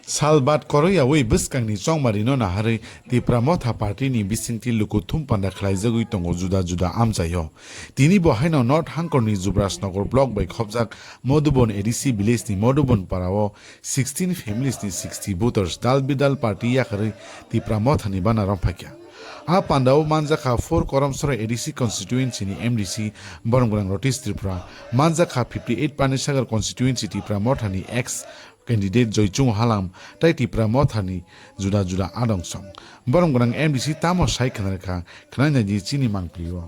Salbat Korea we biskang ni chongmari no na hari ti pramotha party ni bisingti lukuthum panda khlaijagui tongo juda juda amjayo tini bo haino north hangkor ni jubrasnagar block by khobjak modubon edc village ni modubon parao 16 families ni 60 voters dal bidal party yakari ti pramotha ni bana rampakya a pandao manjaka 4 koramsora edc constituency ni mdc boronggrang rotis tripura manjaka 58 panisagar constituency ti pramotha ni ex candidate Joychung Halam taiti pramothani juda juda adongsong boronggrang MDC tamo sai khanarka khnanya ji chini mangpio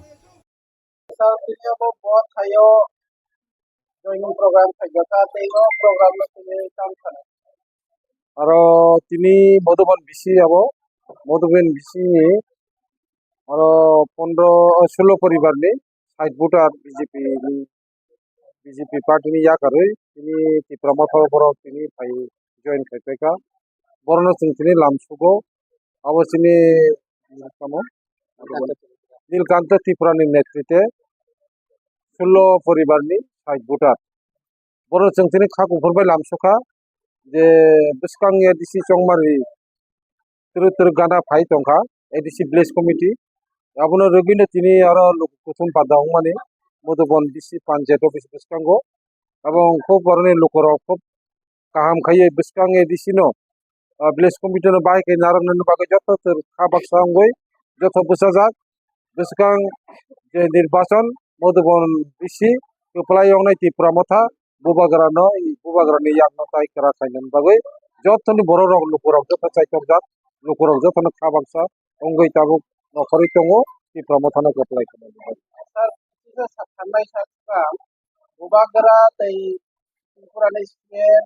joining program thajata teigo program no tini kam khana aro tini modubon bisi abo modubon bisi ni aro 16 poribar ni 60 voter BJP party ni yakaroi tini ti promoter borok tini pai join khaiteka borno tini lamsugo abo tini kamo Nilkanta ত্রিপুরানি নেতৃত্বে 16 পরিবার ni 60 voter borok tini khakufur bai lamsuka je biskang ADC chongmari tur gana phai tongkha ADC village committee abono rogino tini aro kuthum padang mani modubon DC panchayat office biskango এবং খুব ধরনের লোকরা খুব কাহাম খাইয়ে বিস্কাং ADC no village committee no bai kai naram nan bagai joto tur khabak sangoi joto busajak biskang je nirbachan modubon DC keplai ongnai ti pramotha bubagrani yakno tai kara khainan bagai jotoni borok lokorok joto chaitorjak lokorok joto khabaksa ongoi tabuk nokhori tongo ti pramotha no keplai khainan sir isa sakhanai sakka bubagra tai Tripurani state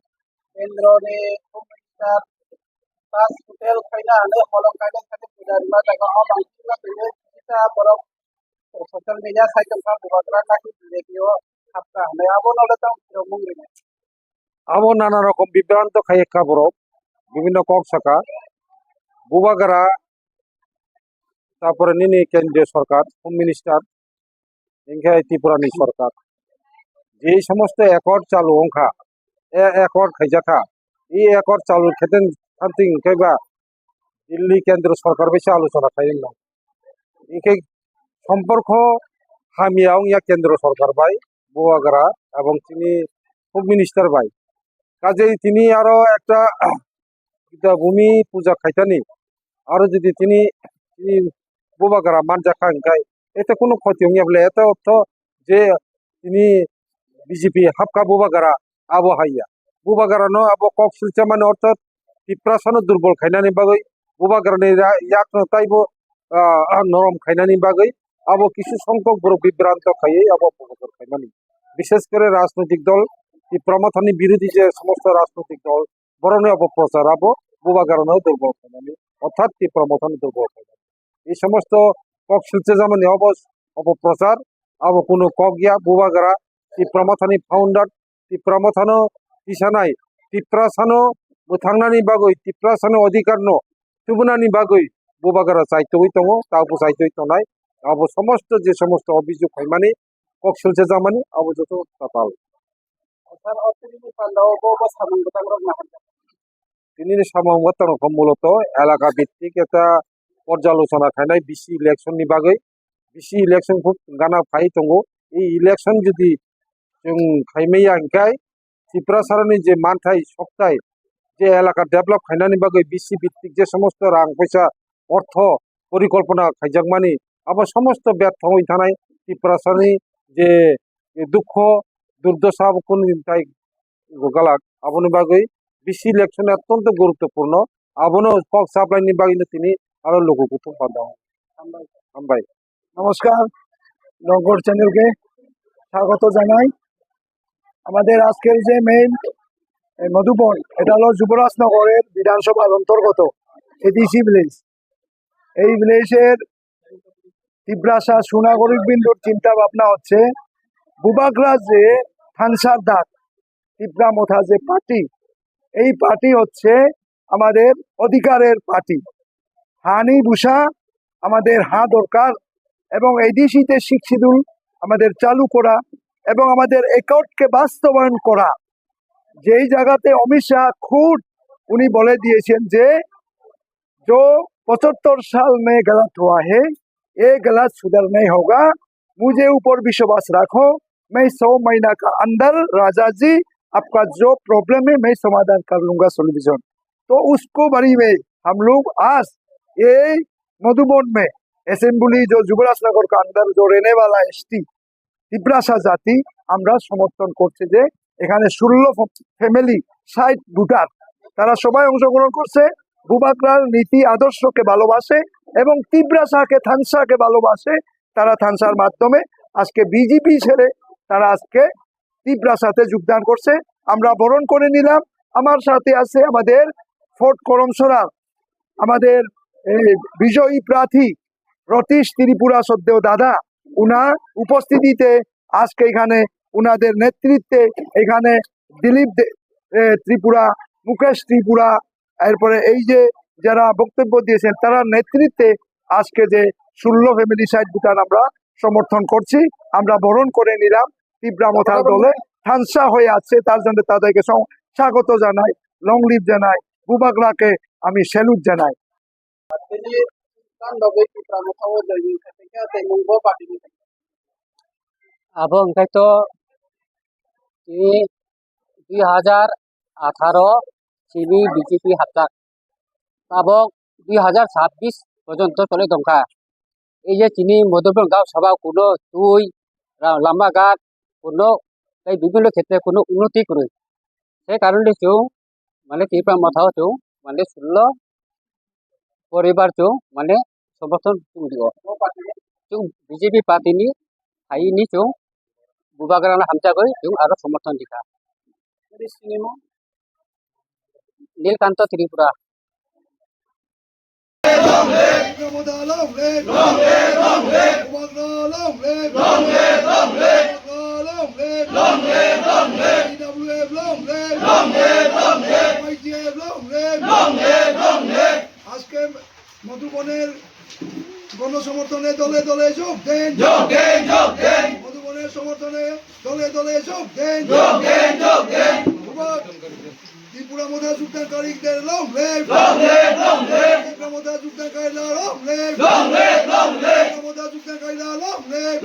kendro ni komisar tas hotel khaina ane holong kaine khate pudarima daga amangila tene kita borok social media site ka bubagra na ki video apka ane abo nole tam mungri abo nana rokom bibranto khaye ka borok bibhinno kok saka bubagra তারপরে নিনি কেন্দ্রীয় সরকার home minister Inca ত্রিপুরানি সরকার যে সমস্ত acre চালু অংখা acre খাইজাখা এই acre চালু খেতেন something কেবা দিল্লি কেন্দ্র সরকার বেশি আলোচনা খাইলেন না একে সম্পর্ক হামিয়াও ইয়া কেন্দ্র সরকার বাই বুয়াগরা এবং তিনি হোম মিনিস্টার বাই কাজেই তিনি আরো একটা ভূমি পূজা খাইতানি আরো যদি তিনি বুবাগরা মানজাখা ইনকাই এতে কোনো ক্ষতি হইয়া বলে এত অর্থ যে তিনি বিজেপি হাপকা বুবাগারা আবো হাইয়া বুবাগারা ন আবো কক সিলচা মানে অর্থাৎ টিপ্রাসানো দুর্বল খাইনানি বাগৈ বুবাগারানি ইয়াকনো তাইবো নরম খাইনানি বাগৈ আবো কিছু সংখ্যক বড় বিভ্রান্ত খাইয়ে আবো অপপ্রচার খাইনানি বিশেষ করে রাজনৈতিক দল এই প্রমথনী বিরোধী যে সমস্ত রাজনৈতিক দল বরণে অপপ্রচার আবো বুবাগারানো দুর্বল খাইনানি অর্থাৎ এই প্রমথনী দুর্বল খাইনানি এই সমস্ত কক সিলচা জামানি অপপ্রচার আবো কোনো কক গিয়া বুবাগারা ti pramothani founder ti pramothano tisanai tiprasano mutangnani bagoi tiprasano adhikarno tubunani bagoi bubagara chaitoi tongo tabu chaitoi tonai abo somosto je somosto obhijog khaimani koksilche jamani abo joto total sir otini pandao bo samanggatang rok na তিনি samanggatang rok মূলত এলাকা ভিত্তিক একটা পর্যালোচনা খাইনাই BC election নি বাগৈ BC election খুব গানা phi tongo এই ইলেকশন যদি जों खाइमैया इंखाय टिप्रासारनि जे मानथाय सप्ताय जे एलाका डेभलप खाइनानि बागै बिसि भित्तिक जे समस्त रां पैसा अर्थ परिकल्पना खाइजाकमानि आबो समस्त व्यर्थ हई थानाय टिप्रासारनि जे दुख दुर्दशा कोननिफ्राय गगालाक आबोनि बागै बिसि इलेक्शन अत्यंत गुरुत्वपूर्ण आबोनो कक साप्लाइनि बागैनो तिनि आरो लोगोखौ थुमफादाव हामबाय नमस्कार নগর চ্যানেলকে স্বাগত জানাই আমাদের আজকের যে মেইন মধুবন এটা হলো যুবরাজনগরের বিধানসভার অন্তর্গত এডিসি ভিলেজ এই ভিলেজের তিব্রাসা সুনাগরিক বিন্দুর চিন্তা ভাবনা হচ্ছে বুবাগরা যে থানসার দাগ তিব্রা মোথা যে পার্টি এই পার্টি হচ্ছে আমাদের অধিকারের পার্টি হানি বুসা আমাদের হা দরকার এবং এডিসিতে শিক্ষিদুল আমাদের চালু করা এবং আমাদের একটকে বাস্তবায়ন করা যেই জায়গাতে অমিত শাহ খুদ उन्हीं बोले दिए जे जो 75 साल में गलत हुआ है ये गलत सुधर नहीं होगा, मुझे ऊपर विश्वास रखो, मैं 100 महीना का अंदर राजा जी आपका जो प्रॉब्लम है मैं समाधान कर लूंगा सोल्यूशन। तो उसको बड़ी में हम लोग आज ये मधुबन में असेंबली जो जुबराज नगर का अंदर जो रहने वाला एसटी তিব্রাসা জাতি আমরা সমর্থন করছে যে এখানে 16 ফ্যামিলি 60 ভোটার তারা সবাই অংশগ্রহণ করছে। বুবাকরার নীতি আদর্শকে ভালোবাসে এবং তিব্রাসাকে থানসাকে ভালোবাসে। তারা থানসার মাধ্যমে আজকে বিজেপি ছেড়ে তারা আজকে তিব্রাসাতে যোগদান করছে। আমরা বরণ করে নিলাম। আমার সাথে আছে আমাদের ফোর্ট করমসরা আমাদের বিজয়ী প্রার্থী রতীশ ত্রিপুরা সদ্দেও দাদা, উনার উপস্থিতিতে আজকে এখানে উনাদের নেতৃত্বে এখানে দিলীপ ত্রিপুরা, মুকেশ ত্রিপুরা, এরপরে এই যে যারা বক্তব্য দিয়েছেন তারা নেতৃত্বে আজকে যে 16 ফ্যামিলি সাইড ভুটান আমরা সমর্থন করছি। আমরা বরণ করে নিলাম। তিব্রামথার দলে থানসা হয়ে আছে, তার জন্য তাদেরকে স্বাগত জানাই, লং লিভ জানাই, বুবাগরাকে আমি স্যালুট জানাই। अब ओंखायनोथ' 2018 सिनि बिजेपि हाबजाक ताबक 2026 পর্যন্ত চলে দংখা। এই যে চিনি মধুবন গাঁও সভা কোনো দুই লাম্বাঘাট কোনো তাই বিভিন্ন ক্ষেত্রে কোনো উন্নতি করে সেই কারণে চৌ মানে ত্রিপুরা মাথাও চৌ মানে 16 পরিবার চৌ মানে সমর্থন দিব চৌ বিজেপি পার্টিনি হাইনি চৌ বুবাগ্রানা হামচাকৈ চৌ আরো সমর্থন দিখা। নীলকান্ত ত্রিপুরা। আজকে মধুবনের গণসমর্থনে দলে দলে যোগ দেন, মধুবনের সমর্থনে দলে দলে যোগ দেন। ত্রিপুরা মধ্যে যোগদানকারীদের লং লিভ, ত্রিপুরা মধ্যে যোগদানকারীরা লং লিভ, ত্রিপুরা মধ্যে যোগদানকারীরা লং লিভ।